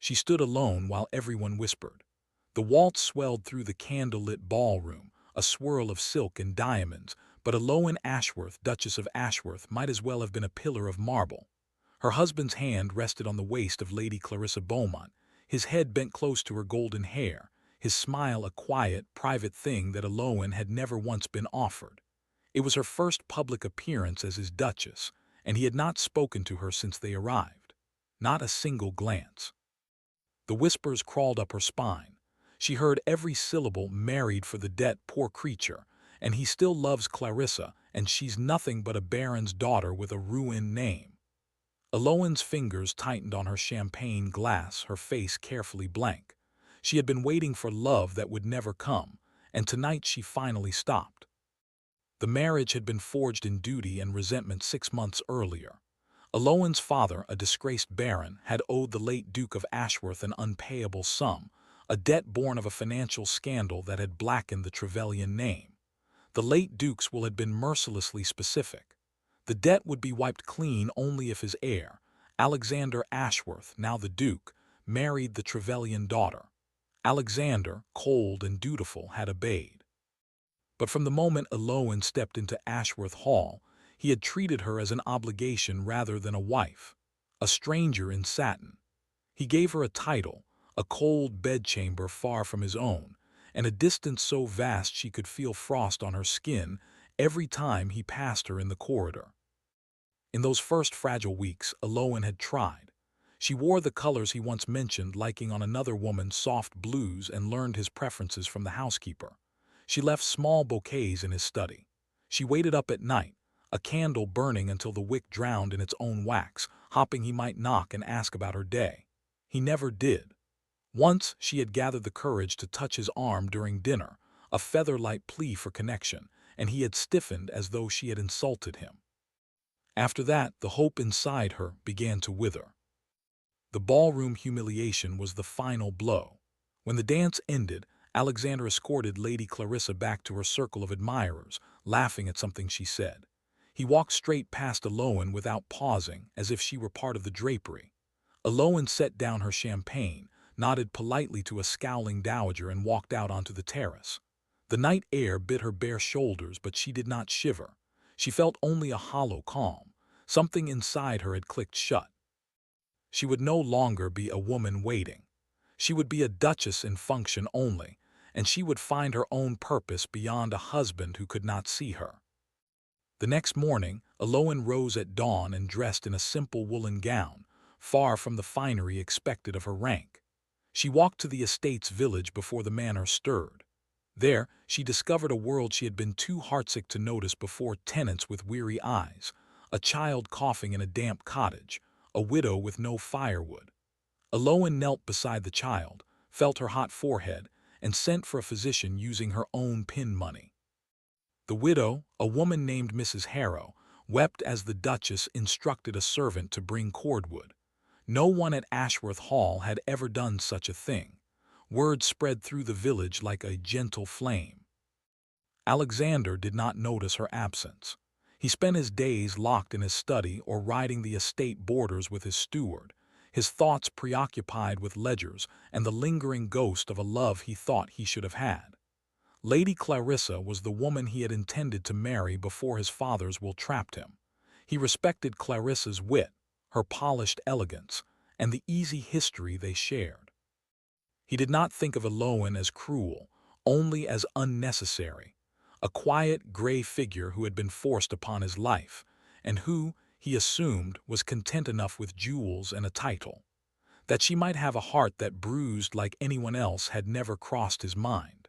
She stood alone while everyone whispered. The waltz swelled through the candle-lit ballroom, a swirl of silk and diamonds, but Aloan Ashworth, Duchess of Ashworth, might as well have been a pillar of marble. Her husband's hand rested on the waist of Lady Clarissa Beaumont, his head bent close to her golden hair, his smile a quiet, private thing that Aloan had never once been offered. It was her first public appearance as his duchess, and he had not spoken to her since they arrived. Not a single glance. The whispers crawled up her spine. She heard every syllable, married for the debt, poor creature, and he still loves Clarissa, and she's nothing but a baron's daughter with a ruined name. Aloan's fingers tightened on her champagne glass, her face carefully blank. She had been waiting for love that would never come, and tonight she finally stopped. The marriage had been forged in duty and resentment 6 months earlier. Aloan's father, a disgraced baron, had owed the late Duke of Ashworth an unpayable sum, a debt born of a financial scandal that had blackened the Trevelyan name. The late Duke's will had been mercilessly specific. The debt would be wiped clean only if his heir, Alexander Ashworth, now the Duke, married the Trevelyan daughter. Alexander, cold and dutiful, had obeyed. But from the moment Aloan stepped into Ashworth Hall, he had treated her as an obligation rather than a wife, a stranger in satin. He gave her a title, a cold bedchamber far from his own, and a distance so vast she could feel frost on her skin every time he passed her in the corridor. In those first fragile weeks, Aloan had tried. She wore the colors he once mentioned, liking on another woman's soft blues, and learned his preferences from the housekeeper. She left small bouquets in his study. She waited up at night, a candle burning until the wick drowned in its own wax, hoping he might knock and ask about her day. He never did. Once she had gathered the courage to touch his arm during dinner, a feather-light plea for connection, and he had stiffened as though she had insulted him. After that, the hope inside her began to wither. The ballroom humiliation was the final blow. When the dance ended, Alexander escorted Lady Clarissa back to her circle of admirers, laughing at something she said. He walked straight past Aloan without pausing, as if she were part of the drapery. Aloan set down her champagne, nodded politely to a scowling dowager, and walked out onto the terrace. The night air bit her bare shoulders, but she did not shiver. She felt only a hollow calm. Something inside her had clicked shut. She would no longer be a woman waiting. She would be a duchess in function only, and she would find her own purpose beyond a husband who could not see her. The next morning, Aloan rose at dawn and dressed in a simple woolen gown, far from the finery expected of her rank. She walked to the estate's village before the manor stirred. There, she discovered a world she had been too heartsick to notice before: tenants with weary eyes, a child coughing in a damp cottage, a widow with no firewood. Aloan knelt beside the child, felt her hot forehead, and sent for a physician using her own pin money. The widow, a woman named Mrs. Harrow, wept as the Duchess instructed a servant to bring cordwood. No one at Ashworth Hall had ever done such a thing. Word spread through the village like a gentle flame. Alexander did not notice her absence. He spent his days locked in his study or riding the estate borders with his steward, his thoughts preoccupied with ledgers and the lingering ghost of a love he thought he should have had. Lady Clarissa was the woman he had intended to marry before his father's will trapped him. He respected Clarissa's wit, her polished elegance, and the easy history they shared. He did not think of Aloan as cruel, only as unnecessary, a quiet, gray figure who had been forced upon his life, and who, he assumed, was content enough with jewels and a title. That she might have a heart that bruised like anyone else had never crossed his mind.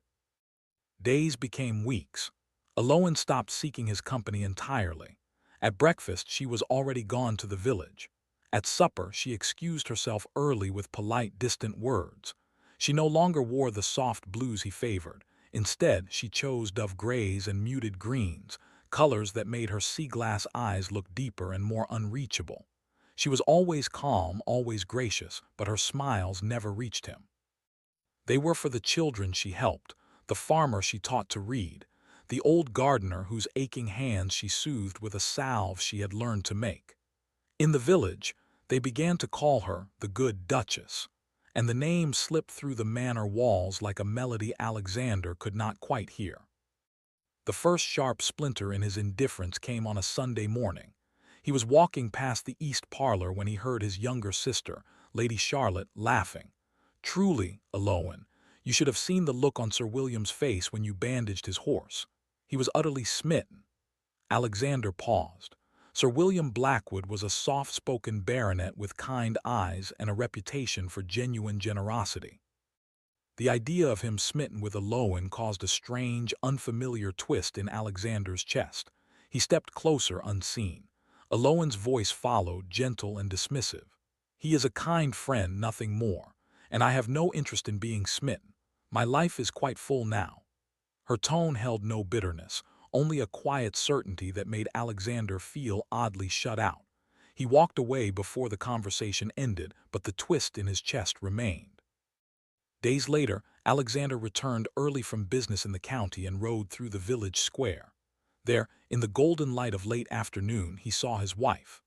Days became weeks. Aloan stopped seeking his company entirely. At breakfast, she was already gone to the village. At supper, she excused herself early with polite, distant words. She no longer wore the soft blues he favored. Instead, she chose dove grays and muted greens, colors that made her sea-glass eyes look deeper and more unreachable. She was always calm, always gracious, but her smiles never reached him. They were for the children she helped, the farmer she taught to read, the old gardener whose aching hands she soothed with a salve she had learned to make. In the village, they began to call her the good Duchess. and the name slipped through the manor walls like a melody Alexander could not quite hear. The first sharp splinter in his indifference came on a Sunday morning. He was walking past the east parlor when he heard his younger sister, Lady Charlotte, laughing. "Truly, Alowan, you should have seen the look on Sir William's face when you bandaged his horse. He was utterly smitten." Alexander paused. Sir William Blackwood was a soft-spoken baronet with kind eyes and a reputation for genuine generosity. The idea of him smitten with Alowan caused a strange, unfamiliar twist in Alexander's chest. He stepped closer unseen. Alowan's voice followed, gentle and dismissive. "He is a kind friend, nothing more, and I have no interest in being smitten. My life is quite full now." Her tone held no bitterness, only a quiet certainty that made Alexander feel oddly shut out. He walked away before the conversation ended, but the twist in his chest remained. Days later, Alexander returned early from business in the county and rode through the village square. There, in the golden light of late afternoon, he saw his wife.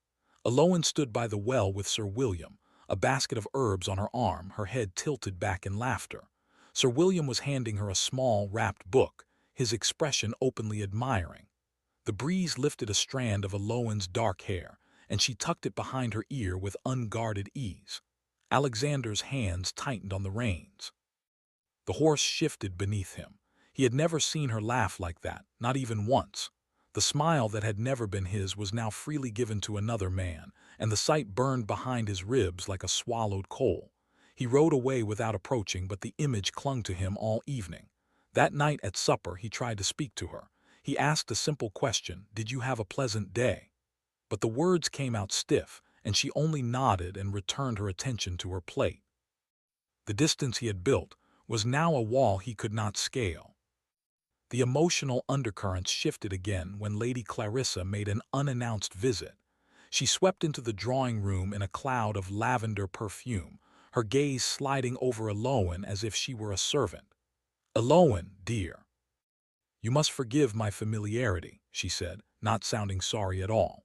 Alowan stood by the well with Sir William, a basket of herbs on her arm, her head tilted back in laughter. Sir William was handing her a small, wrapped book, his expression openly admiring. The breeze lifted a strand of Alowan's dark hair, and she tucked it behind her ear with unguarded ease. Alexander's hands tightened on the reins. The horse shifted beneath him. He had never seen her laugh like that, not even once. The smile that had never been his was now freely given to another man, and the sight burned behind his ribs like a swallowed coal. He rode away without approaching, but the image clung to him all evening. That night at supper he tried to speak to her. He asked a simple question, "Did you have a pleasant day?" But the words came out stiff, and she only nodded and returned her attention to her plate. The distance he had built was now a wall he could not scale. The emotional undercurrents shifted again when Lady Clarissa made an unannounced visit. She swept into the drawing-room in a cloud of lavender perfume, her gaze sliding over Alowan as if she were a servant. "Alowan, dear, you must forgive my familiarity," she said, not sounding sorry at all.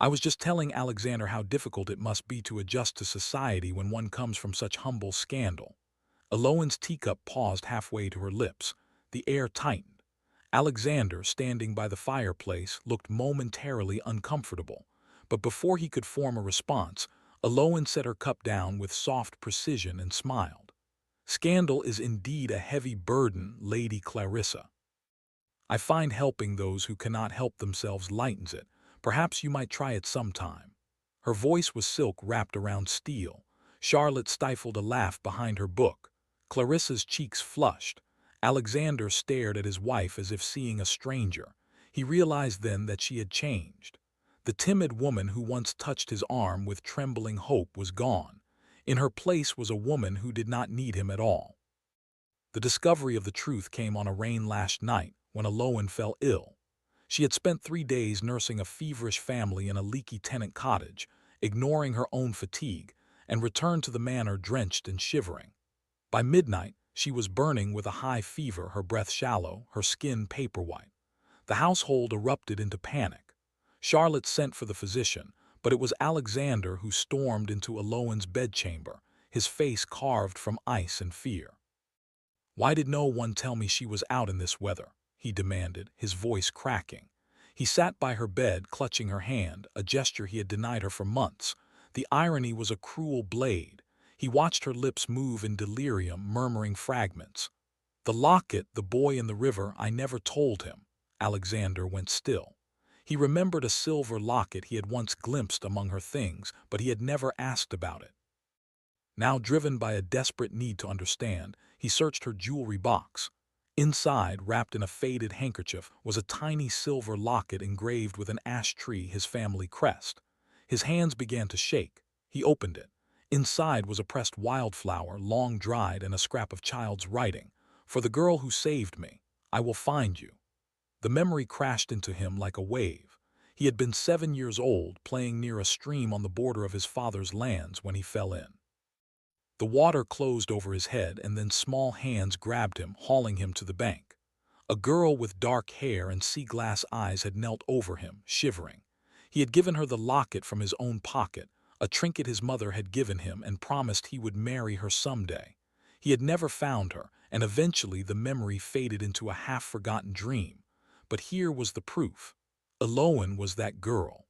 "I was just telling Alexander how difficult it must be to adjust to society when one comes from such humble scandal." Alowan's teacup paused halfway to her lips. The air tightened. Alexander, standing by the fireplace, looked momentarily uncomfortable, but before he could form a response, Alowan set her cup down with soft precision and smiled. "Scandal is indeed a heavy burden, Lady Clarissa. I find helping those who cannot help themselves lightens it. Perhaps you might try it sometime." Her voice was silk wrapped around steel. Charlotte stifled a laugh behind her book. Clarissa's cheeks flushed. Alexander stared at his wife as if seeing a stranger. He realized then that she had changed. The timid woman who once touched his arm with trembling hope was gone. In her place was a woman who did not need him at all. The discovery of the truth came on a rain-lashed night when Alowan fell ill. She had spent 3 days nursing a feverish family in a leaky tenant cottage, ignoring her own fatigue, and returned to the manor drenched and shivering. By midnight, she was burning with a high fever, her breath shallow, her skin paper-white. The household erupted into panic. Charlotte sent for the physician, but it was Alexander who stormed into Alowan's bedchamber, his face carved from ice and fear. "Why did no one tell me she was out in this weather?" he demanded, his voice cracking. He sat by her bed, clutching her hand, a gesture he had denied her for months. The irony was a cruel blade. He watched her lips move in delirium, murmuring fragments. "The locket, the boy in the river, I never told him." Alexander went still. He remembered a silver locket he had once glimpsed among her things, but he had never asked about it. Now, driven by a desperate need to understand, he searched her jewelry box. Inside, wrapped in a faded handkerchief, was a tiny silver locket engraved with an ash tree, his family crest. His hands began to shake. He opened it. Inside was a pressed wildflower, long dried, and a scrap of child's writing. "For the girl who saved me, I will find you." The memory crashed into him like a wave. He had been 7 years old, playing near a stream on the border of his father's lands when he fell in. The water closed over his head, and then small hands grabbed him, hauling him to the bank. A girl with dark hair and sea-glass eyes had knelt over him, shivering. He had given her the locket from his own pocket, a trinket his mother had given him and promised he would marry her someday. He had never found her, and eventually the memory faded into a half-forgotten dream. But here was the proof. Elowen was that girl.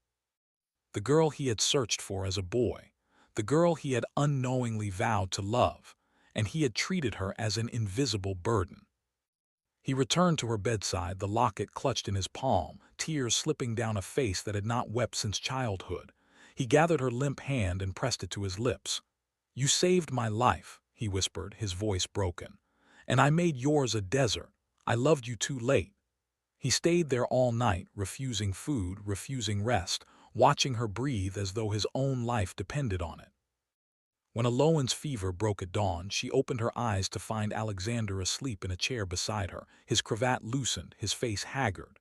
The girl he had searched for as a boy. The girl he had unknowingly vowed to love, and he had treated her as an invisible burden. He returned to her bedside, the locket clutched in his palm, tears slipping down a face that had not wept since childhood. He gathered her limp hand and pressed it to his lips. "You saved my life," he whispered, his voice broken. "And I made yours a desert. I loved you too late." He stayed there all night, refusing food, refusing rest, watching her breathe as though his own life depended on it. When Elowen's fever broke at dawn, she opened her eyes to find Alexander asleep in a chair beside her, his cravat loosened, his face haggard.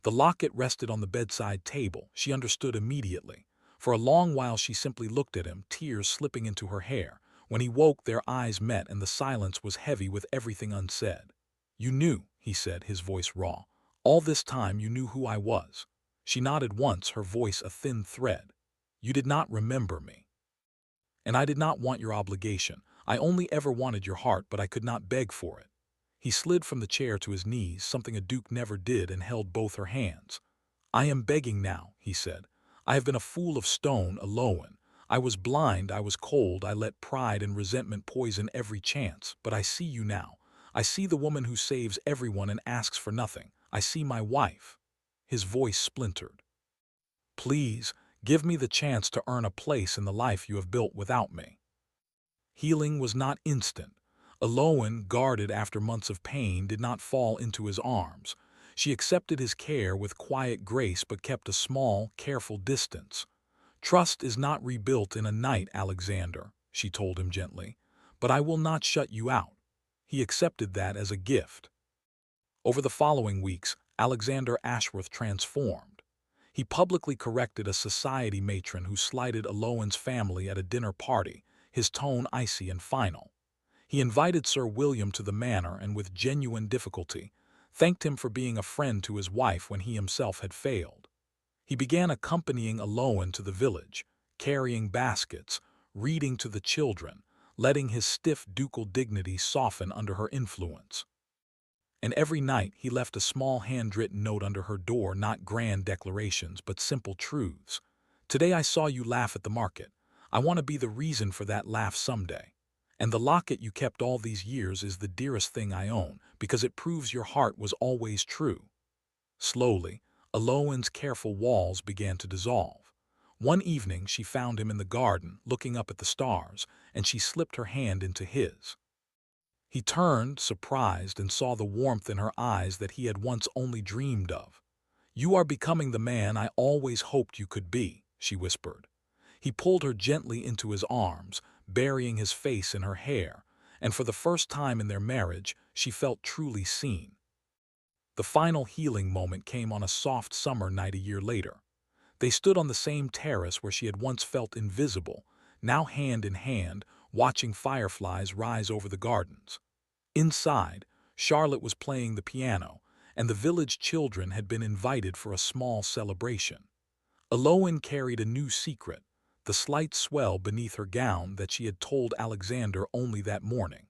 The locket rested on the bedside table. She understood immediately. For a long while she simply looked at him, tears slipping into her hair. When he woke, their eyes met and the silence was heavy with everything unsaid. "You knew," he said, his voice raw. "All this time you knew who I was." She nodded once, her voice a thin thread. "You did not remember me. And I did not want your obligation. I only ever wanted your heart, but I could not beg for it." He slid from the chair to his knees, something a duke never did, and held both her hands. "I am begging now," he said. "I have been a fool of stone, Elowen. I was blind, I was cold, I let pride and resentment poison every chance, but I see you now. I see the woman who saves everyone and asks for nothing. I see my wife." His voice splintered. "Please, give me the chance to earn a place in the life you have built without me." Healing was not instant. Elowen, guarded after months of pain, did not fall into his arms. She accepted his care with quiet grace but kept a small, careful distance. "Trust is not rebuilt in a night, Alexander," she told him gently. "But I will not shut you out." He accepted that as a gift. Over the following weeks, Alexander Ashworth transformed. He publicly corrected a society matron who slighted Elowen's family at a dinner party, his tone icy and final. He invited Sir William to the manor and, with genuine difficulty, thanked him for being a friend to his wife when he himself had failed. He began accompanying Elowen to the village, carrying baskets, reading to the children, letting his stiff ducal dignity soften under her influence. And every night he left a small handwritten note under her door, not grand declarations, but simple truths. "Today I saw you laugh at the market. I want to be the reason for that laugh someday. And the locket you kept all these years is the dearest thing I own, because it proves your heart was always true." Slowly, Elowen's careful walls began to dissolve. One evening she found him in the garden, looking up at the stars, and she slipped her hand into his. He turned, surprised, and saw the warmth in her eyes that he had once only dreamed of. "You are becoming the man I always hoped you could be," she whispered. He pulled her gently into his arms, burying his face in her hair, and for the first time in their marriage, she felt truly seen. The final healing moment came on a soft summer night a year later. They stood on the same terrace where she had once felt invisible, now hand in hand, watching fireflies rise over the gardens. Inside, Charlotte was playing the piano, and the village children had been invited for a small celebration. Elowen carried a new secret, the slight swell beneath her gown that she had told Alexander only that morning.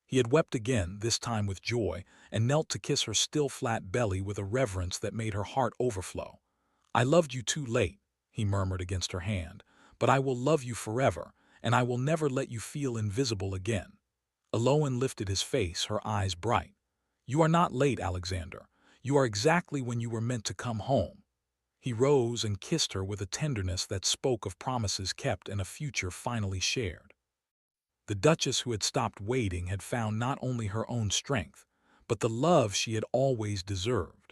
He had wept again, this time with joy, and knelt to kiss her still flat belly with a reverence that made her heart overflow. "I loved you too late," he murmured against her hand, "but I will love you forever, and I will never let you feel invisible again." Elowen lifted his face, her eyes bright. "You are not late, Alexander. You are exactly when you were meant to come home." He rose and kissed her with a tenderness that spoke of promises kept and a future finally shared. The Duchess, who had stopped waiting, had found not only her own strength, but the love she had always deserved.